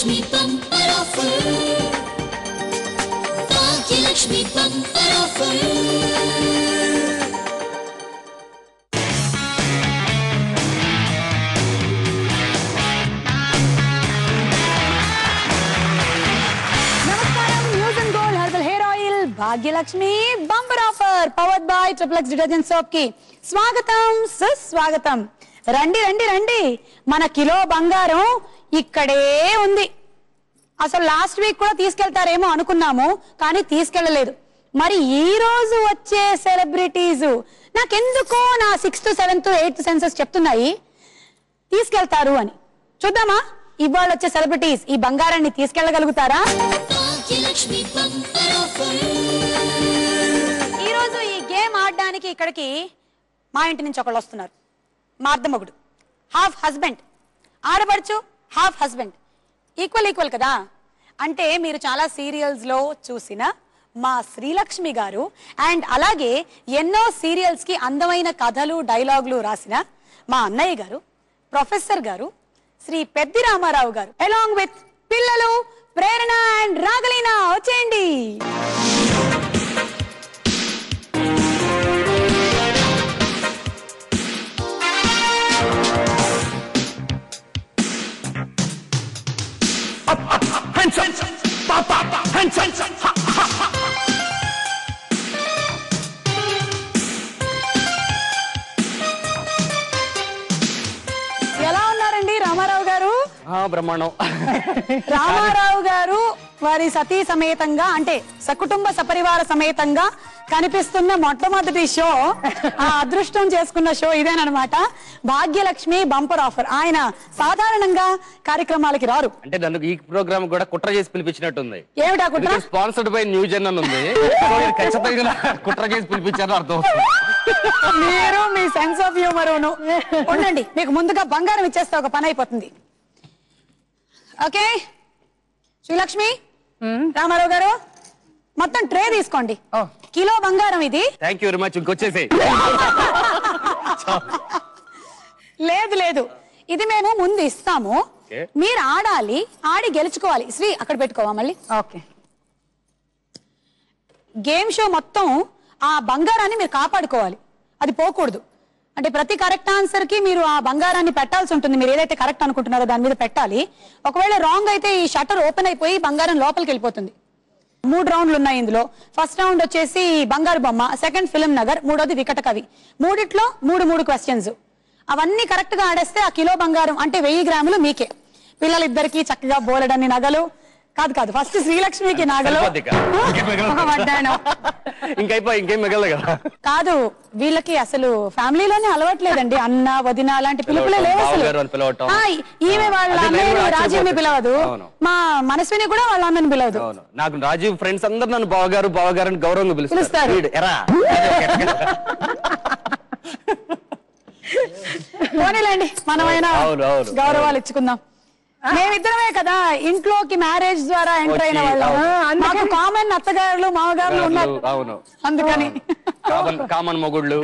Bhagyalakshmi bumper offer Bhagyalakshmi bumper offer Bhagyalakshmi bumper offer powered by triplex detergent soap కి స్వాగతం సుస్వాగతం. రండి రండి రండి, మన కిలో బంగారం ఇక్కడే ఉంది. అసలు లాస్ట్ వీక్ కూడా తీసుకెళ్తారేమో అనుకున్నాము, కానీ తీసుకెళ్లలేదు. మరి ఈ రోజు వచ్చే సెలబ్రిటీస్ నాకెందుకో నా 6th 7th 8th సెన్సెస్ చెప్తున్నాయి తీసుకెళ్తారు అని. చూద్దామా ఇవాళ వచ్చే సెలబ్రిటీస్ ఈ బంగారాన్ని తీసుకెళ్లగలుగుతారా? ఈ రోజు ఈ గేమ్ ఆడడానికి ఇక్కడికి మా ఇంటి నుంచి ఒకళ్ళు వస్తున్నారు. మా అర్ధమొగుడు, హాఫ్ హస్బెండ్, ఆడపడుచు హాఫ్ హస్బెండ్, ఈక్వల్ కదా. అంటే మీరు చాలా సీరియల్స్ లో చూసిన మా శ్రీలక్ష్మి గారు, అండ్ అలాగే ఎన్నో సీరియల్స్ కి అందమైన కథలు డైలాగులు రాసిన మా అన్నయ్య గారు, ప్రొఫెసర్ గారు, శ్రీ పెద్ది రామారావు గారు, అలాంగ్ విత్ పిల్లలు ప్రేరణ అండ్ రాగలీనా. వచ్చేయండి. ఎలా ఉన్నారండి రామారావు గారు? బ్రహ్మాండం. రామారావు గారు వారి సతీ సమేతంగా అంటే సకుటుంబ సపరివార సమేతంగా కనిపిస్తున్న మొట్టమొదటి షో, ఆ అదృష్టం చేసుకున్న షో ఇదేనమాట, భాగ్యలక్ష్మి బంపర్ ఆఫర్. ఆయన సాధారణంగా కార్యక్రమాలకి రారు. అంటే దానికి ఈ ప్రోగ్రామ్ కూడా కుట్ర చేసి పిలిపించినట్టుంది. ఏమిటా కుట్ర? స్పాన్సర్డ్ బై న్యూ జన్ అని ఉంది. ఖచ్చితంగా కుట్ర చేసి పిలిపించారు అర్థం. మీరు మీ సెన్స్ ఆఫ్ హ్యూమర్ ఉండండి, మీకు ముందుగా బంగారం ఇచ్చేస్తే ఒక పని అయిపోతుంది. ఓకే శ్రీలక్ష్మి, రామారావు గారు మొత్తం ట్రే తీసుకోండి. కిలో బంగారం ఇది. Thank you very much. ఇంకొచ్చేసి లేదు లేదు, ఇది మేము ముందు ఇస్తాము, మీరు ఆడాలి, ఆడి గెలుచుకోవాలి. శ్రీ అక్కడ పెట్టుకోవా మళ్ళీ. ఓకే, గేమ్ షో మొత్తం ఆ బంగారాన్ని మీరు కాపాడుకోవాలి, అది పోకూడదు. అంటే ప్రతి కరెక్ట్ ఆన్సర్ కి మీరు ఆ బంగారాన్ని పెట్టాల్సి ఉంటుంది. మీరు ఏదైతే కరెక్ట్ అనుకుంటున్నారో దాని మీద పెట్టాలి. ఒకవేళ రాంగ్ అయితే ఈ షట్టర్ ఓపెన్ అయిపోయి బంగారం లోపలికి వెళ్ళిపోతుంది. 3 రౌండ్లు ఉన్నాయి ఇందులో. ఫస్ట్ రౌండ్ వచ్చేసి బంగారు బొమ్మ, సెకండ్ ఫిలిం నగర్, మూడోది వికట కవి. మూడిట్లో 3 క్వశ్చన్స్. అవన్నీ కరెక్ట్ గా ఆడేస్తే ఆ కిలో బంగారం అంటే 1000 గ్రాములు మీకే. పిల్లలిద్దరికి చక్కగా బోలెడన్ని నగలు. కాదు ఫస్ట్ శ్రీలక్ష్మికి నగలు, ఇంకేం మిగలదు కదా. కాదు వీళ్ళకి అసలు ఫ్యామిలీలోనే అలవాట్లేదండి, అన్న వదిన అలాంటి పిలుపులే లేవు అసలు. ఈమె వాళ్ళ అన్నయ్యని రాజీవ్ని పిలవదు, మా మనస్విని కూడా వాళ్ళ అన్నని పిలవదు. నాకు రాజీవ్ ఫ్రెండ్స్ అందరు నన్ను బావగారు బావగారు అని గౌరవంగా పిలుస్తారు. పోనీలేండి, మనమైనా గౌరవాలు ఇచ్చుకుందాం. మేమిద్దరమే కదా ఇంట్లోకి మ్యారేజ్ ద్వారా ఎంటర్ అయిన వాళ్ళం. కామన్ అత్తగారులు మామగారులు ఉన్నారు, అందుకని కామన్ మొగుళ్ళు.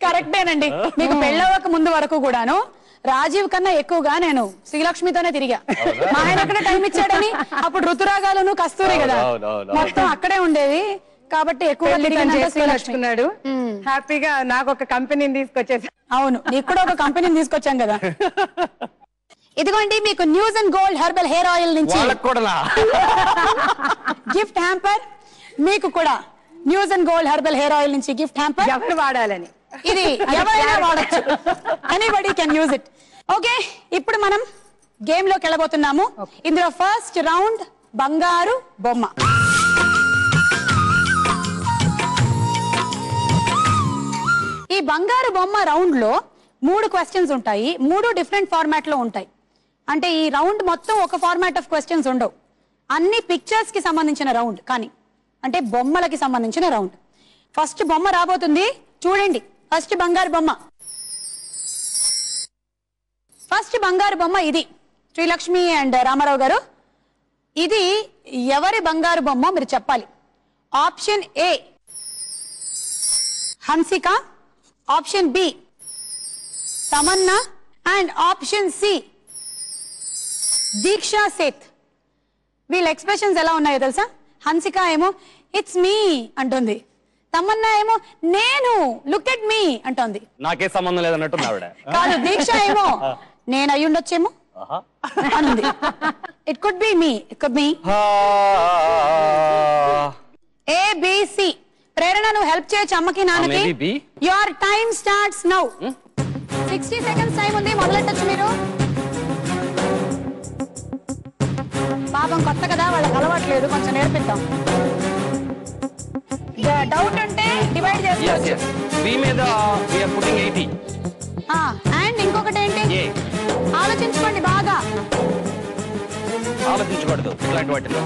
కరెక్టేనండి. మీకు పెళ్ళవక ముందు వరకు కూడాను రాజీవ్ కన్నా ఎక్కువగా నేను శ్రీలక్ష్మితోనే తిరిగా. మా ఆయన అక్కడే టైం ఇచ్చాడని అప్పుడు ఋతురాగాలను కస్తూరి కదా మొత్తం అక్కడే ఉండేది, కాబట్టి ఎక్కువగా చేసుకున్నాడు. హ్యాపీగా నాకు ఒక కంపెనీని తీసుకొచ్చేసి. అవును, నీకు కూడా ఒక కంపెనీని తీసుకొచ్చాం కదా. ఇదిగోండి మీకు news and gold herbal hair oil నుంచి గిఫ్ట్ హ్యాంపర్. మీకు కూడా news and gold herbal hair oil నుంచి గిఫ్ట్ హ్యాంపర్. ఎవరు వాడాలని, ఇది ఎవరైనా వాడచ్చు, anybody can use it. Okay, ఇప్పుడు మనం గేమ్ లోకి వెళ్ళబోతున్నాము. ఇందులో ఫస్ట్ రౌండ్ బంగారు బొమ్మ. ఈ బంగారు బొమ్మ రౌండ్ లో 3 క్వశ్చన్స్ ఉంటాయి. 3 డిఫరెంట్ ఫార్మాట్ లో ఉంటాయి. అంటే ఈ రౌండ్ మొత్తం ఒక ఫార్మాట్ ఆఫ్ క్వశ్చన్స్ ఉండవు, అన్ని పిక్చర్స్ కి సంబంధించిన రౌండ్, కానీ అంటే బొమ్మలకి సంబంధించిన రౌండ్. ఫస్ట్ బొమ్మ రాబోతుంది, చూడండి. ఫస్ట్ బంగారు బొమ్మ, ఫస్ట్ బంగారు బొమ్మ ఇది. శ్రీలక్ష్మి అండ్ రామారావు గారు, ఇది ఎవరి బంగారు బొమ్మ మీరు చెప్పాలి. Option A Hansika, option B Tamannaah, and option C Diksha Seth వీళ్ళ ఎక్స్ప్రెషన్స్ ఎలా ఉన్నాయో తెలుసా? హన్సిక ఏమో ఇట్స్ మీ అంటుంది, తమన్నా ఏమో నేను లుక్ ఎట్ మీ అంటోంది. నాకే సంబంధం లేదన్నట్టు ఆవిడ. కాదు, దీక్ష ఏమో నేను అయి ఉండొచ్చేమో అనుంది. It could be me, it could be ABC. Prerana నువ్వు హెల్ప్ చేయొచ్చు అమ్మకి నాన్నకి. Your time starts now. 60 seconds time ఉంది, మొదలెట్టచ్చు మీరు. పాపం కొత్త కదా, వాళ్ళకి అలవాట్లేదు, కొంచెం నేర్పిద్దాం. డౌట్ ఉంటే డివైడ్ చేసుకోవచ్చు. బి మీద we are putting 80. అండ్ ఇంకొకటి ఏంటి, ఆలోచించుకోండి బాగా. ఆలోచించకూడదు ఇట్లాంటి వాటిలో.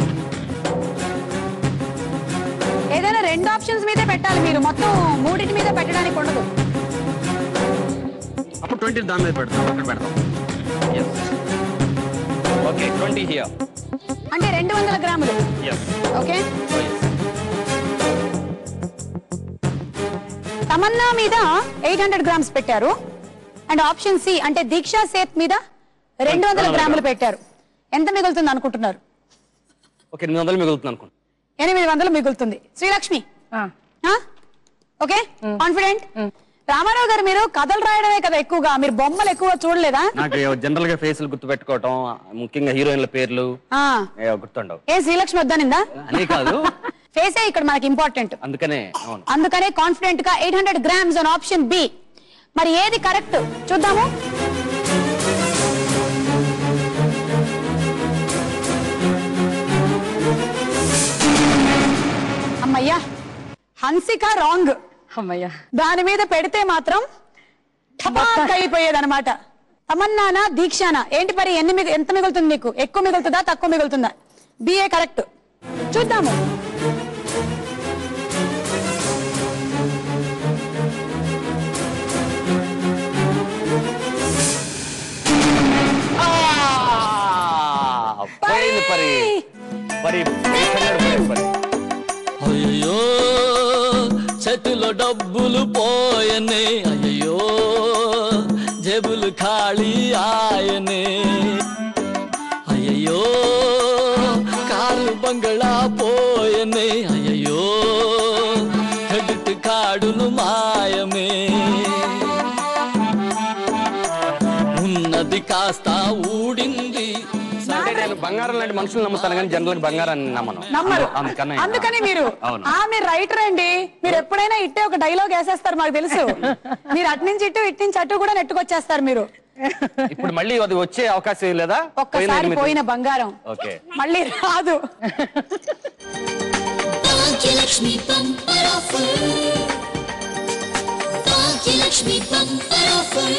ఏదైనా 2 ఆప్షన్స్ మీదే పెట్టాలి మీరు, మొత్తం 3 మీద పెట్టడానికి ఉండదు. అప్పుడు 20 దాని మీద పెడతాం, అక్కడ పెడతాం. ఓకే 20 హియర్ అంటే 200 గ్రాములు. ఓకే, తమన్నా మీద 800 గ్రామ్స్ పెట్టారు. అండ్ ఆప్షన్ సి అంటే దీక్షా సేత్ మీద 200 గ్రాములు పెట్టారు. ఎంత మిగులుతుంది అనుకుంటున్నారు? ఓకే 800 మిగులుతుంది అనుకుంటున్నాను. 800 మిగులుతుంది. Srilakshmi okay, confident? రామారావు గారు మీరు కథలు రాయడమే కదా ఎక్కువగా, మీరు బొమ్మలు ఎక్కువ చూడలేదా? నాకు జనరల్ గా ఫేసులు గుర్తు పెట్టుకోవటం, ముఖ్యంగా హీరోయిన్ల పేర్లు గుర్తుండవు. ఏ శ్రీలక్ష్మి వద్దనిందా? అనే కాదు, ఫేసే ఇక్కడ మనకి ఇంపార్టెంట్. అందుకనే కాన్ఫిడెంట్ గా 800 గ్రామ్స్ ఆన్ ఆప్షన్ బి. మరి ఏది కరెక్ట్ చూద్దాము. అమ్మయ్యా, హన్సిక రాంగ్. అమ్మయ్యా, దాని మీద పెడితే మాత్రం ఠపాక్ అయిపోయేది అనమాట. తమన్నానా దీక్షానా ఏంటి మరి? ఎంత మిగులుతుంది నీకు? ఎక్కువ మిగులుతుందా తక్కువ మిగులుతుందా? BA correct. చూద్దాము. అయ్యో చేతిలో డబ్బులు పోయనే, అయ్యో జేబులు ఖాళీ ఆయనే, అయ్యో కారు బంగళా పోయనే, అయ్యో క్రెడిట్ కార్డులు మాయమే, ఉన్నది కాస్త ఊడింది. నేను బంగారం లాంటి మనుషులు నమ్ముతాను కానీ జనరల్ బంగారాన్ని నమ్మరు. అందుకని మీరు మీరు రైటర్ అండి, మీరు ఎప్పుడైనా ఇట్టే ఒక డైలాగ్ వేసేస్తారు మాకు తెలుసు. మీరు అటు నుంచి ఇటు ఇటు నుంచి అటు కూడా నెట్టుకొచ్చేస్తారు మీరు. ఇప్పుడు మళ్ళీ అది వచ్చే అవకాశం లేదా? ఒక్కసారి పోయిన బంగారం మళ్ళీ రాదు. Bhagyalakshmi bumper offer, Bhagyalakshmi bumper offer.